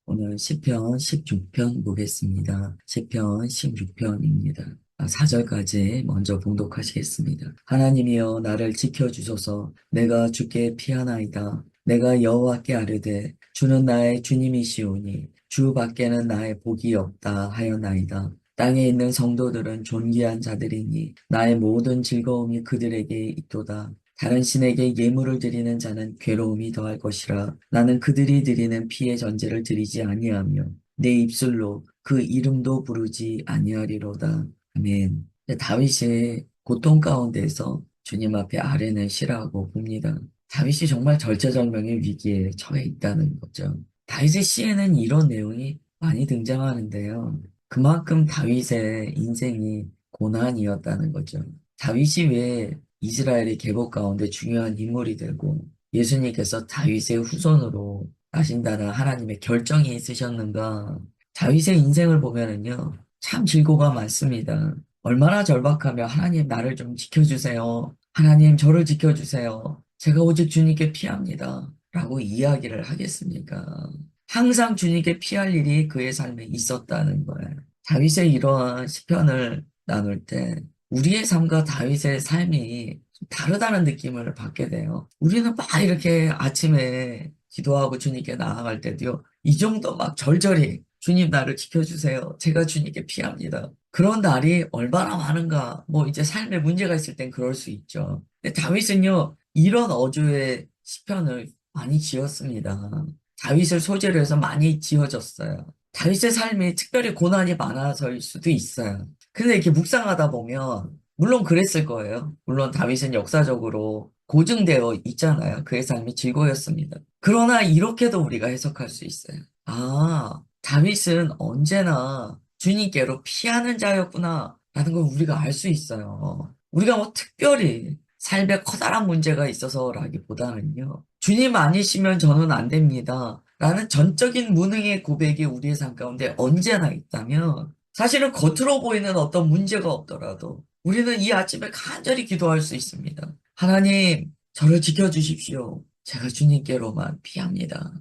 오늘 시편 16편 보겠습니다. 시편 16편입니다. 4절까지 먼저 봉독하시겠습니다. 하나님이여 나를 지켜주소서. 내가 주께 피하나이다. 내가 여호와께 아뢰되 주는 나의 주님이시오니 주 밖에는 나의 복이 없다 하였나이다. 땅에 있는 성도들은 존귀한 자들이니 나의 모든 즐거움이 그들에게 있도다. 다른 신에게 예물을 드리는 자는 괴로움이 더할 것이라. 나는 그들이 드리는 피의 전제를 드리지 아니하며 내 입술로 그 이름도 부르지 아니하리로다. 아멘. 다윗의 고통 가운데서 주님 앞에 아뢰는 시라고 봅니다. 다윗이 정말 절체절명의 위기에 처해 있다는 거죠. 다윗의 시에는 이런 내용이 많이 등장하는데요. 그만큼 다윗의 인생이 고난이었다는 거죠. 다윗이 왜 이스라엘의 계보 가운데 중요한 인물이 되고 예수님께서 다윗의 후손으로 나신다는 하나님의 결정이 있으셨는가? 다윗의 인생을 보면은요, 참 질고가 많습니다. 얼마나 절박하며 하나님 나를 좀 지켜주세요. 하나님 저를 지켜주세요. 제가 오직 주님께 피합니다. 라고 이야기를 하겠습니까? 항상 주님께 피할 일이 그의 삶에 있었다는 거예요. 다윗의 이러한 시편을 나눌 때 우리의 삶과 다윗의 삶이 좀 다르다는 느낌을 받게 돼요. 우리는 막 이렇게 아침에 기도하고 주님께 나아갈 때도요. 이 정도 막 절절히 주님 나를 지켜주세요. 제가 주님께 피합니다. 그런 날이 얼마나 많은가. 뭐 이제 삶에 문제가 있을 땐 그럴 수 있죠. 근데 다윗은요. 이런 어조의 시편을 많이 지었습니다. 다윗을 소재로 해서 많이 지어졌어요. 다윗의 삶이 특별히 고난이 많아서일 수도 있어요. 근데 이렇게 묵상하다 보면, 물론 그랬을 거예요. 물론 다윗은 역사적으로 고증되어 있잖아요. 그의 삶이 즐거웠습니다. 그러나 이렇게도 우리가 해석할 수 있어요. 아, 다윗은 언제나 주님께로 피하는 자였구나. 라는 걸 우리가 알 수 있어요. 우리가 뭐 특별히 삶에 커다란 문제가 있어서라기보다는요. 주님 아니시면 저는 안 됩니다. 라는 전적인 무능의 고백이 우리의 삶 가운데 언제나 있다면 사실은 겉으로 보이는 어떤 문제가 없더라도 우리는 이 아침에 간절히 기도할 수 있습니다. 하나님, 저를 지켜주십시오. 제가 주님께로만 피합니다.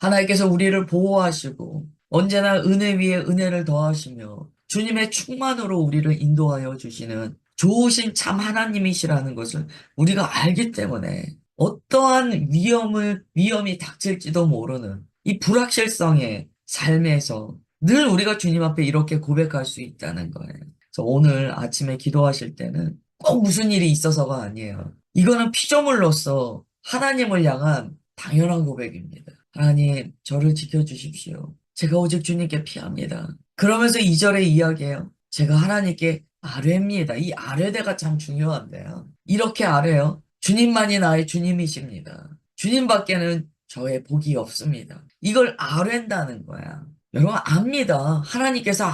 하나님께서 우리를 보호하시고 언제나 은혜 위에 은혜를 더하시며 주님의 충만으로 우리를 인도하여 주시는 좋으신 참 하나님이시라는 것을 우리가 알기 때문에 어떠한 위험이 닥칠지도 모르는 이 불확실성의 삶에서 늘 우리가 주님 앞에 이렇게 고백할 수 있다는 거예요. 그래서 오늘 아침에 기도하실 때는 꼭 무슨 일이 있어서가 아니에요. 이거는 피조물로서 하나님을 향한 당연한 고백입니다. 하나님, 저를 지켜주십시오. 제가 오직 주님께 피합니다. 그러면서 2절에 이야기해요. 제가 하나님께 아뢰입니다. 이 아뢰대가 참 중요한데요. 이렇게 아뢰요. 주님만이 나의 주님이십니다. 주님밖에는 저의 복이 없습니다. 이걸 아뢰다는 거야. 여러분 압니다. 하나님께서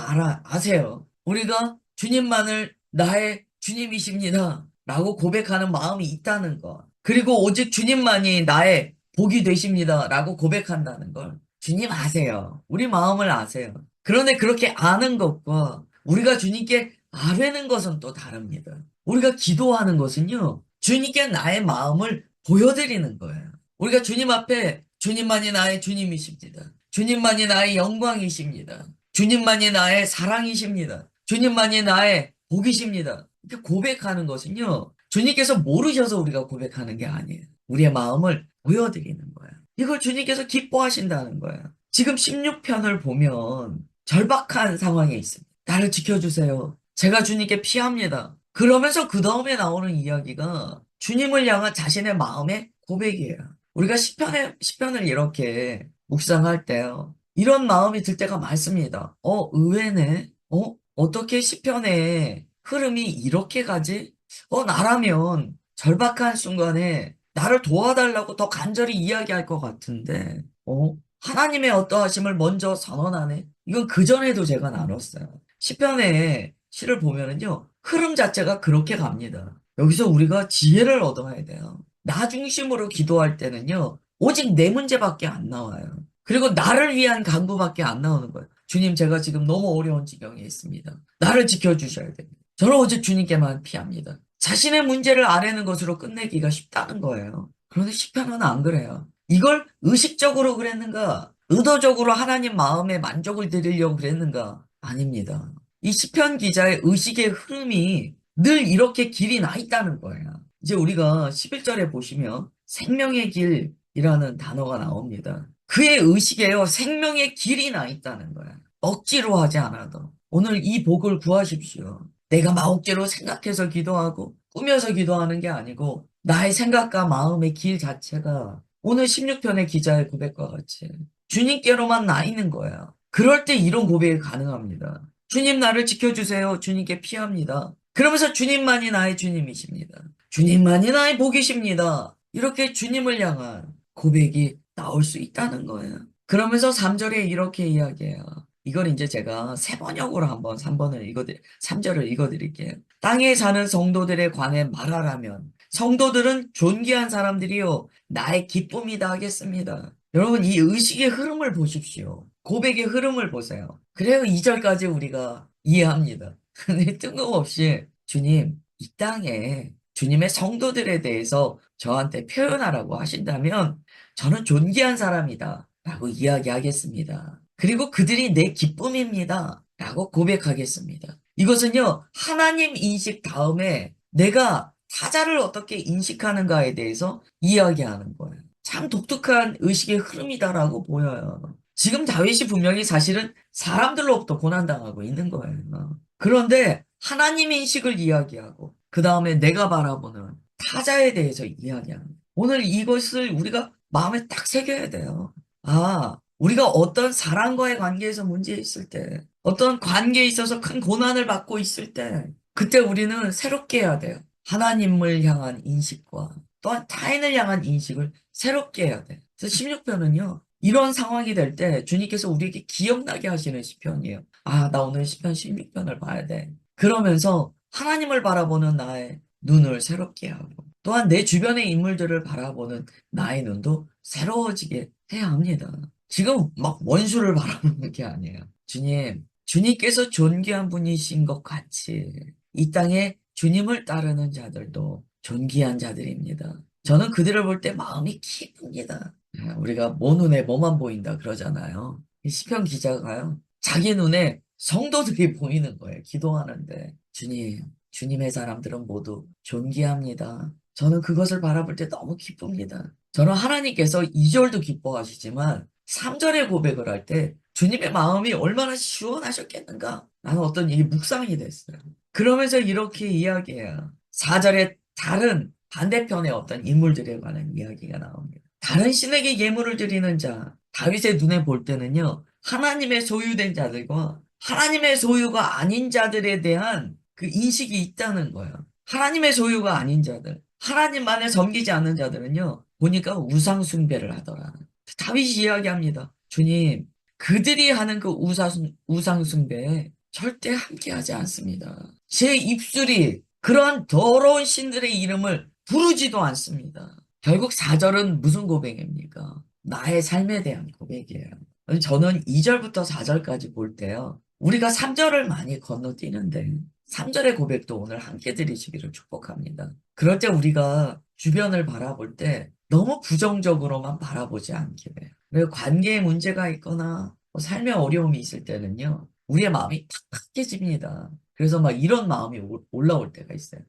아세요. 우리가 주님만을 나의 주님이십니다. 라고 고백하는 마음이 있다는 거. 그리고 오직 주님만이 나의 복이 되십니다. 라고 고백한다는 걸. 주님 아세요. 우리 마음을 아세요. 그런데 그렇게 아는 것과 우리가 주님께 아뢰는 것은 또 다릅니다. 우리가 기도하는 것은요. 주님께 나의 마음을 보여드리는 거예요. 우리가 주님 앞에 주님만이 나의 주님이십니다. 주님만이 나의 영광이십니다. 주님만이 나의 사랑이십니다. 주님만이 나의 복이십니다. 이렇게 고백하는 것은요. 주님께서 모르셔서 우리가 고백하는 게 아니에요. 우리의 마음을 보여드리는 거예요. 이걸 주님께서 기뻐하신다는 거예요. 지금 16편을 보면 절박한 상황에 있습니다. 나를 지켜주세요. 제가 주님께 피합니다. 그러면서 그 다음에 나오는 이야기가 주님을 향한 자신의 마음의 고백이에요. 우리가 시편을 이렇게 묵상할 때요. 이런 마음이 들 때가 많습니다. 의외네. 어떻게 시편의 흐름이 이렇게 가지? 나라면 절박한 순간에 나를 도와달라고 더 간절히 이야기할 것 같은데, 하나님의 어떠하심을 먼저 선언하네? 이건 그전에도 제가 나눴어요. 시편의 시를 보면은요, 흐름 자체가 그렇게 갑니다. 여기서 우리가 지혜를 얻어야 돼요. 나 중심으로 기도할 때는요, 오직 내 문제밖에 안 나와요. 그리고 나를 위한 간구밖에 안 나오는 거예요. 주님, 제가 지금 너무 어려운 지경에 있습니다. 나를 지켜주셔야 됩니다. 저는 오직 주님께만 피합니다. 자신의 문제를 아뢰는 것으로 끝내기가 쉽다는 거예요. 그런데 시편은 안 그래요. 이걸 의식적으로 그랬는가? 의도적으로 하나님 마음에 만족을 드리려고 그랬는가? 아닙니다. 이 시편 기자의 의식의 흐름이 늘 이렇게 길이 나 있다는 거예요. 이제 우리가 11절에 보시면 생명의 길이라는 단어가 나옵니다. 그의 의식에요, 생명의 길이 나 있다는 거야. 억지로 하지 않아도. 오늘 이 복을 구하십시오. 내가 막 억지로 생각해서 기도하고 꾸며서 기도하는 게 아니고 나의 생각과 마음의 길 자체가 오늘 16편의 기자의 고백과 같이 주님께로만 나 있는 거야. 그럴 때 이런 고백이 가능합니다. 주님 나를 지켜주세요. 주님께 피합니다. 그러면서 주님만이 나의 주님이십니다. 주님만이 나의 복이십니다. 이렇게 주님을 향한 고백이 나올 수 있다는 거예요. 그러면서 3절에 이렇게 이야기해요. 이걸 이제 제가 세 번역으로 한번 3절을 읽어드릴게요. 땅에 사는 성도들에 관해 말하라면 성도들은 존귀한 사람들이요 나의 기쁨이다 하겠습니다. 여러분 이 의식의 흐름을 보십시오. 고백의 흐름을 보세요. 그래요 2절까지 우리가 이해합니다. 근데 뜬금없이 주님 이 땅에 주님의 성도들에 대해서 저한테 표현하라고 하신다면 저는 존귀한 사람이다 라고 이야기하겠습니다. 그리고 그들이 내 기쁨입니다 라고 고백하겠습니다. 이것은요 하나님 인식 다음에 내가 타자를 어떻게 인식하는가에 대해서 이야기하는 거예요. 참 독특한 의식의 흐름이다라고 보여요. 지금 다윗이 분명히 사실은 사람들로부터 고난당하고 있는 거예요. 그런데 하나님 인식을 이야기하고 그 다음에 내가 바라보는 타자에 대해서 이야기하는 거예요. 오늘 이것을 우리가 마음에 딱 새겨야 돼요. 아, 우리가 어떤 사람과의 관계에서 문제 있을 때, 어떤 관계에 있어서 큰 고난을 받고 있을 때, 그때 우리는 새롭게 해야 돼요. 하나님을 향한 인식과 또한 타인을 향한 인식을 새롭게 해야 돼. 그래서 16편은요. 이런 상황이 될 때 주님께서 우리에게 기억나게 하시는 시편이에요. 아, 나 오늘 시편 16편을 봐야 돼. 그러면서 하나님을 바라보는 나의 눈을 새롭게 하고 또한 내 주변의 인물들을 바라보는 나의 눈도 새로워지게 해야 합니다. 지금 막 원수를 바라보는 게 아니에요. 주님께서 존귀한 분이신 것 같이 이 땅에 주님을 따르는 자들도 존귀한 자들입니다. 저는 그들을 볼 때 마음이 기쁩니다. 우리가 모 눈에 뭐만 보인다 그러잖아요. 이 시편 기자가요. 자기 눈에 성도들이 보이는 거예요. 기도하는데 주님의 사람들은 모두 존귀합니다. 저는 그것을 바라볼 때 너무 기쁩니다. 저는 하나님께서 2절도 기뻐하시지만 3절의 고백을 할 때 주님의 마음이 얼마나 시원하셨겠는가? 나는 어떤 이게 묵상이 됐어요. 그러면서 이렇게 이야기해요. 4절에 다른 반대편의 어떤 인물들에 관한 이야기가 나옵니다. 다른 신에게 예물을 드리는 자, 다윗의 눈에 볼 때는요, 하나님의 소유된 자들과 하나님의 소유가 아닌 자들에 대한 그 인식이 있다는 거예요. 하나님의 소유가 아닌 자들, 하나님만을 섬기지 않는 자들은요, 보니까 우상 숭배를 하더라. 다윗이 이야기합니다. 주님, 그들이 하는 그 우상 숭배에 절대 함께하지 않습니다. 제 입술이 그러한 더러운 신들의 이름을 부르지도 않습니다. 결국 4절은 무슨 고백입니까? 나의 삶에 대한 고백이에요. 저는 2절부터 4절까지 볼 때요. 우리가 3절을 많이 건너뛰는데 3절의 고백도 오늘 함께 드리시기를 축복합니다. 그럴 때 우리가 주변을 바라볼 때 너무 부정적으로만 바라보지 않게 돼요. 그리고 관계에 문제가 있거나 삶에 어려움이 있을 때는요. 우리의 마음이 탁탁해집니다. 그래서 막 이런 마음이 올라올 때가 있어요.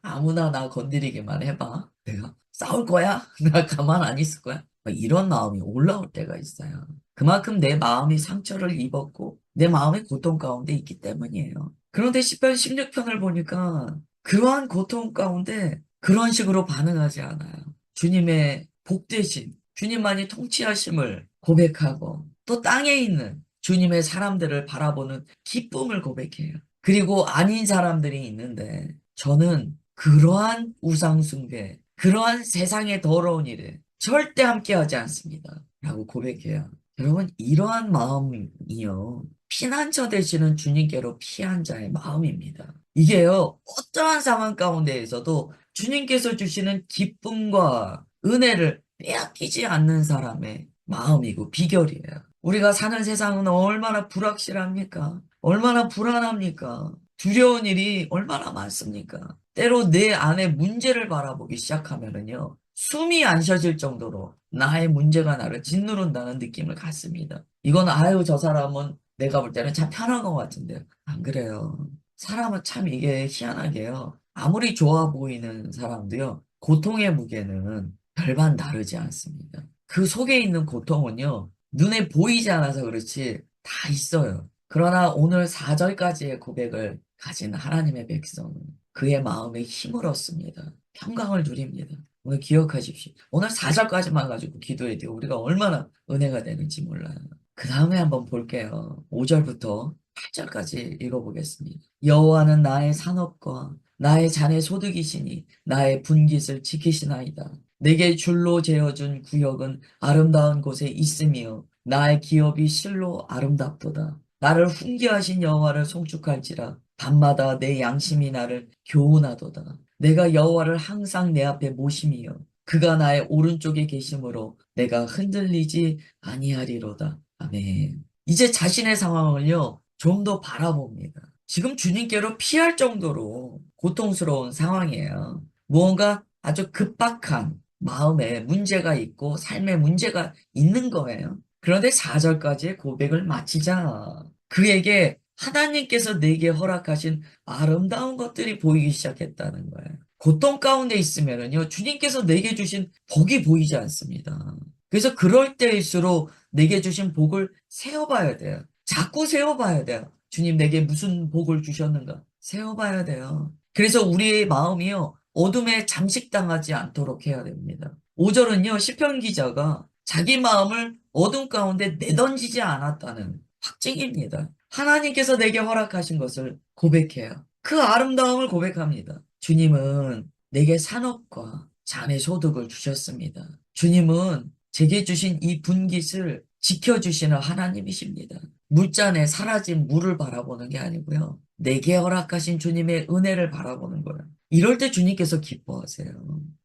아무나 나 건드리기만 해봐. 내가 싸울 거야? 나 가만 안 있을 거야? 막 이런 마음이 올라올 때가 있어요. 그만큼 내 마음이 상처를 입었고 내 마음의 고통 가운데 있기 때문이에요. 그런데 10편 16편을 보니까 그러한 고통 가운데 그런 식으로 반응하지 않아요. 주님의 복되신 주님만이 통치하심을 고백하고 또 땅에 있는 주님의 사람들을 바라보는 기쁨을 고백해요. 그리고 아닌 사람들이 있는데 저는 그러한 우상숭배, 그러한 세상의 더러운 일에 절대 함께하지 않습니다. 라고 고백해요. 여러분 이러한 마음이요. 피난처 되시는 주님께로 피한 자의 마음입니다. 이게요. 어떠한 상황 가운데에서도 주님께서 주시는 기쁨과 은혜를 빼앗기지 않는 사람의 마음이고 비결이에요. 우리가 사는 세상은 얼마나 불확실합니까? 얼마나 불안합니까? 두려운 일이 얼마나 많습니까? 때로 내 안에 문제를 바라보기 시작하면은요, 숨이 안 쉬어질 정도로 나의 문제가 나를 짓누른다는 느낌을 갖습니다. 이건 아유 저 사람은 내가 볼 때는 참 편한 것 같은데요. 안 그래요. 사람은 참 이게 희한하게요. 아무리 좋아 보이는 사람도요. 고통의 무게는 별반 다르지 않습니다. 그 속에 있는 고통은요. 눈에 보이지 않아서 그렇지 다 있어요. 그러나 오늘 4절까지의 고백을 가진 하나님의 백성은 그의 마음에 힘을 얻습니다. 평강을 누립니다. 오늘 기억하십시오. 오늘 4절까지만 가지고 기도해야 돼요. 우리가 얼마나 은혜가 되는지 몰라요. 그 다음에 한번 볼게요. 5절부터 8절까지 읽어보겠습니다. 여호와는 나의 산업과 나의 잔의 소득이시니 나의 분깃을 지키시나이다. 내게 줄로 재어준 구역은 아름다운 곳에 있으며 나의 기업이 실로 아름답도다. 나를 훈계하신 여호와를 송축할지라 밤마다 내 양심이 나를 교훈하도다. 내가 여호와를 항상 내 앞에 모심이요 그가 나의 오른쪽에 계심으로 내가 흔들리지 아니하리로다. 아멘. 이제 자신의 상황을요 좀 더 바라봅니다. 지금 주님께로 피할 정도로 고통스러운 상황이에요. 무언가 아주 급박한 마음에 문제가 있고 삶에 문제가 있는 거예요. 그런데 4절까지의 고백을 마치자 그에게 하나님께서 내게 허락하신 아름다운 것들이 보이기 시작했다는 거예요. 고통 가운데 있으면은요, 주님께서 내게 주신 복이 보이지 않습니다. 그래서 그럴 때일수록 내게 주신 복을 세어봐야 돼요. 자꾸 세어봐야 돼요. 주님 내게 무슨 복을 주셨는가? 세어봐야 돼요. 그래서 우리의 마음이요, 어둠에 잠식당하지 않도록 해야 됩니다. 5절은요, 시편 기자가 자기 마음을 어둠 가운데 내던지지 않았다는 확증입니다. 하나님께서 내게 허락하신 것을 고백해요. 그 아름다움을 고백합니다. 주님은 내게 산업과 잔의 소득을 주셨습니다. 주님은 제게 주신 이 분깃을 지켜주시는 하나님이십니다. 물잔에 사라진 물을 바라보는 게 아니고요. 내게 허락하신 주님의 은혜를 바라보는 거예요. 이럴 때 주님께서 기뻐하세요.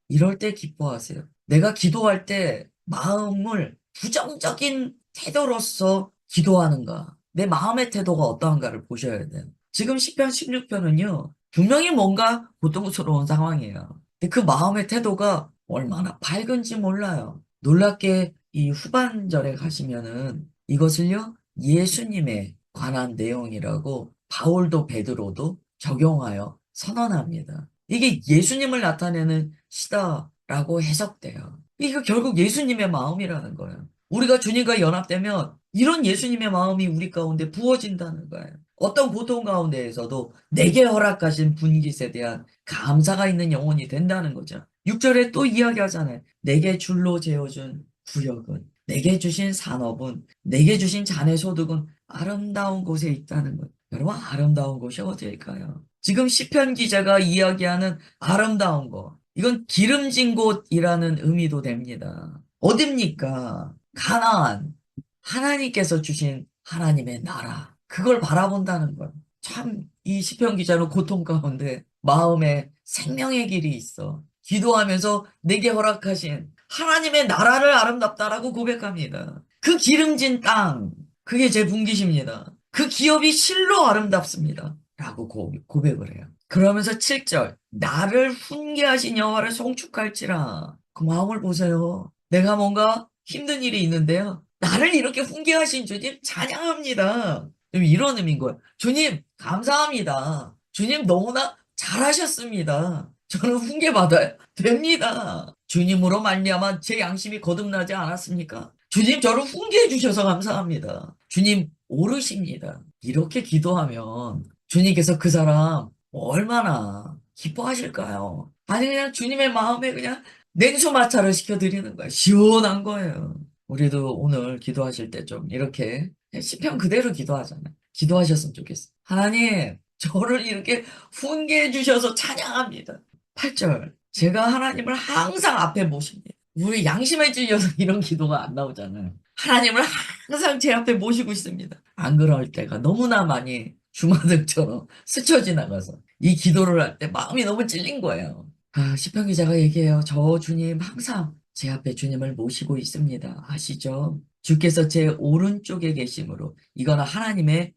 이럴 때 기뻐하세요. 내가 기도할 때 마음을 부정적인 태도로서 기도하는가? 내 마음의 태도가 어떠한가를 보셔야 돼요. 지금 시편 16편은요. 분명히 뭔가 고통스러운 상황이에요. 근데 그 마음의 태도가 얼마나 밝은지 몰라요. 놀랍게 이 후반절에 가시면은 이것을요. 예수님에 관한 내용이라고 바울도 베드로도 적용하여 선언합니다. 이게 예수님을 나타내는 시다라고 해석돼요. 이거 결국 예수님의 마음이라는 거예요. 우리가 주님과 연합되면 이런 예수님의 마음이 우리 가운데 부어진다는 거예요. 어떤 고통 가운데에서도 내게 허락하신 분깃에 대한 감사가 있는 영혼이 된다는 거죠. 6절에 또 이야기하잖아요. 내게 줄로 재어준 구역은, 내게 주신 산업은, 내게 주신 잔의 소득은 아름다운 곳에 있다는 거예요. 여러분, 아름다운 곳이 어디일까요? 지금 시편 기자가 이야기하는 아름다운 곳, 이건 기름진 곳이라는 의미도 됩니다. 어딥니까? 가나안. 하나님께서 주신 하나님의 나라. 그걸 바라본다는 것. 참, 이 시편 기자는 고통 가운데 마음에 생명의 길이 있어. 기도하면서 내게 허락하신 하나님의 나라를 아름답다라고 고백합니다. 그 기름진 땅, 그게 제 분깃입니다. 그 기업이 실로 아름답습니다. 라고 고백을 해요. 그러면서 7절, 나를 훈계하신 여호와를 송축할지라. 그 마음을 보세요. 내가 뭔가 힘든 일이 있는데요. 나를 이렇게 훈계하신 주님 찬양합니다. 좀 이런 의미인 거예요. 주님 감사합니다. 주님 너무나 잘하셨습니다. 저는 훈계받아야 됩니다. 주님으로 말미암아 제 양심이 거듭나지 않았습니까? 주님 저를 훈계해 주셔서 감사합니다. 주님 오르십니다. 이렇게 기도하면 주님께서 그 사람 얼마나 기뻐하실까요? 아니 그냥 주님의 마음에 그냥 냉수마찰을 시켜드리는 거예요. 시원한 거예요. 우리도 오늘 기도하실 때 좀 이렇게 시편 그대로 기도하잖아요. 기도하셨으면 좋겠어요. 하나님, 저를 이렇게 훈계해 주셔서 찬양합니다. 8절. 제가 하나님을 항상 앞에 모십니다. 우리 양심에 찔려서 이런 기도가 안 나오잖아요. 하나님을 항상 제 앞에 모시고 있습니다. 안 그럴 때가 너무나 많이 주마등처럼 스쳐 지나가서 이 기도를 할 때 마음이 너무 찔린 거예요. 아, 시편 기자가 얘기해요. 저 주님 항상 제 앞에 주님을 모시고 있습니다. 아시죠? 주께서 제 오른쪽에 계심으로 이거는 하나님의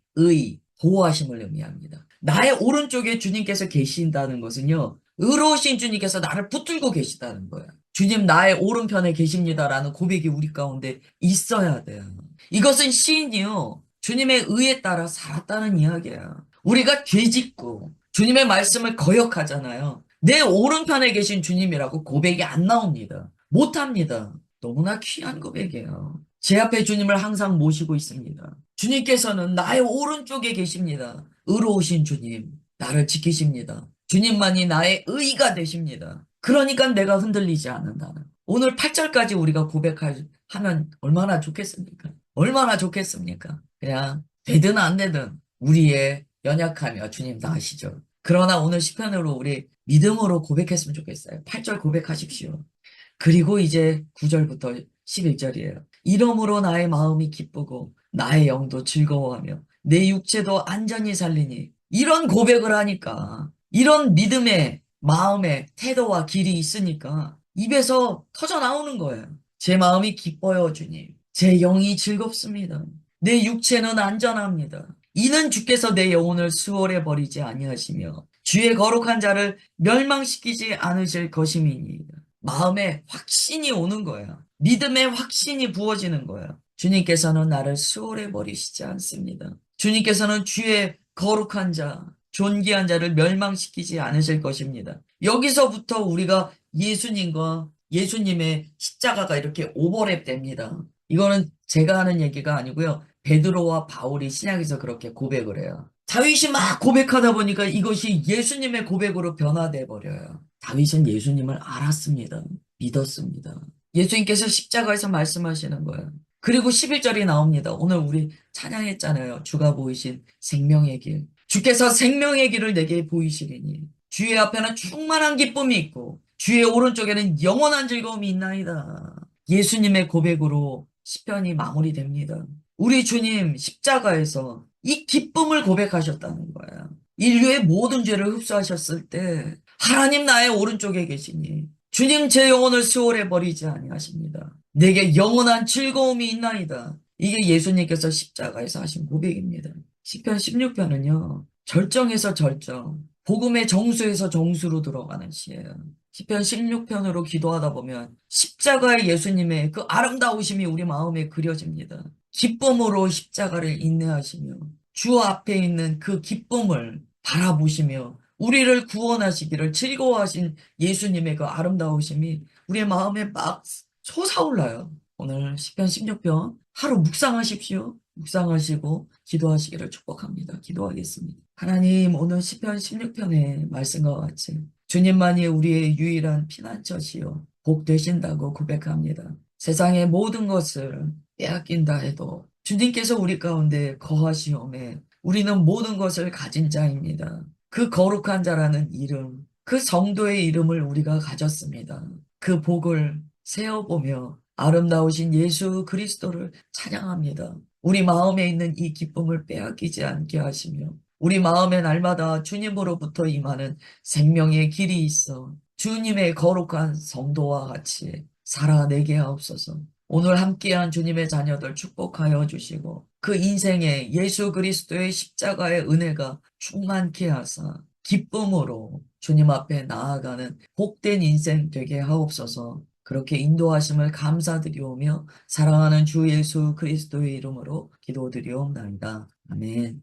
보호하심을 의미합니다. 나의 오른쪽에 주님께서 계신다는 것은요. 의로우신 주님께서 나를 붙들고 계시다는 거예요. 주님 나의 오른편에 계십니다라는 고백이 우리 가운데 있어야 돼요. 이것은 시인이요. 주님의 의에 따라 살았다는 이야기야. 우리가 죄짓고 주님의 말씀을 거역하잖아요. 내 오른편에 계신 주님이라고 고백이 안 나옵니다. 못합니다. 너무나 귀한 고백이에요. 제 앞에 주님을 항상 모시고 있습니다. 주님께서는 나의 오른쪽에 계십니다. 의로우신 주님, 나를 지키십니다. 주님만이 나의 의가 되십니다. 그러니까 내가 흔들리지 않는다는. 오늘 8절까지 우리가 고백하면 얼마나 좋겠습니까? 얼마나 좋겠습니까? 그냥 되든 안 되든 우리의 연약하며 주님 다 아시죠? 그러나 오늘 시편으로 우리 믿음으로 고백했으면 좋겠어요. 8절 고백하십시오. 그리고 이제 9절부터 11절이에요. 이러므로 나의 마음이 기쁘고 나의 영도 즐거워하며 내 육체도 안전히 살리니 이런 고백을 하니까 이런 믿음의 마음의 태도와 길이 있으니까 입에서 터져 나오는 거예요. 제 마음이 기뻐요, 주님. 제 영이 즐겁습니다. 내 육체는 안전합니다. 이는 주께서 내 영혼을 수월해 버리지 아니하시며 주의 거룩한 자를 멸망시키지 않으실 것임이니이다. 마음에 확신이 오는 거예요. 믿음의 확신이 부어지는 거예요. 주님께서는 나를 수월해 버리시지 않습니다. 주님께서는 주의 거룩한 자, 존귀한 자를 멸망시키지 않으실 것입니다. 여기서부터 우리가 예수님과 예수님의 십자가가 이렇게 오버랩 됩니다. 이거는 제가 하는 얘기가 아니고요. 베드로와 바울이 신약에서 그렇게 고백을 해요. 다윗이 막 고백하다 보니까 이것이 예수님의 고백으로 변화돼 버려요. 다윗은 예수님을 알았습니다. 믿었습니다. 예수님께서 십자가에서 말씀하시는 거예요. 그리고 11절이 나옵니다. 오늘 우리 찬양했잖아요. 주가 보이신 생명의 길. 주께서 생명의 길을 내게 보이시리니 주의 앞에는 충만한 기쁨이 있고 주의 오른쪽에는 영원한 즐거움이 있나이다. 예수님의 고백으로 시편이 마무리됩니다. 우리 주님 십자가에서 이 기쁨을 고백하셨다는 거예요. 인류의 모든 죄를 흡수하셨을 때 하나님 나의 오른쪽에 계시니 주님 제 영혼을 수월해 버리지 아니하십니다. 내게 영원한 즐거움이 있나이다. 이게 예수님께서 십자가에서 하신 고백입니다. 시편 16편은요. 절정에서 절정, 복음의 정수에서 정수로 들어가는 시예요. 시편 16편으로 기도하다 보면 십자가의 예수님의 그 아름다우심이 우리 마음에 그려집니다. 기쁨으로 십자가를 인내하시며 주 앞에 있는 그 기쁨을 바라보시며 우리를 구원하시기를 즐거워하신 예수님의 그 아름다우심이 우리의 마음에 막 솟아올라요. 오늘 시편 16편 하루 묵상하십시오. 묵상하시고 기도하시기를 축복합니다. 기도하겠습니다. 하나님, 오늘 시편 16편의 말씀과 같이 주님만이 우리의 유일한 피난처시요 복 되신다고 고백합니다. 세상의 모든 것을 빼앗긴다 해도 주님께서 우리 가운데 거하시오매 우리는 모든 것을 가진 자입니다. 그 거룩한 자라는 이름, 그 성도의 이름을 우리가 가졌습니다. 그 복을 세어보며 아름다우신 예수 그리스도를 찬양합니다. 우리 마음에 있는 이 기쁨을 빼앗기지 않게 하시며 우리 마음에 날마다 주님으로부터 임하는 생명의 길이 있어 주님의 거룩한 성도와 같이 살아내게 하옵소서. 오늘 함께한 주님의 자녀들 축복하여 주시고 그 인생에 예수 그리스도의 십자가의 은혜가 충만케 하사 기쁨으로 주님 앞에 나아가는 복된 인생 되게 하옵소서. 그렇게 인도하심을 감사드리오며 사랑하는 주 예수 그리스도의 이름으로 기도드리옵나이다. 아멘.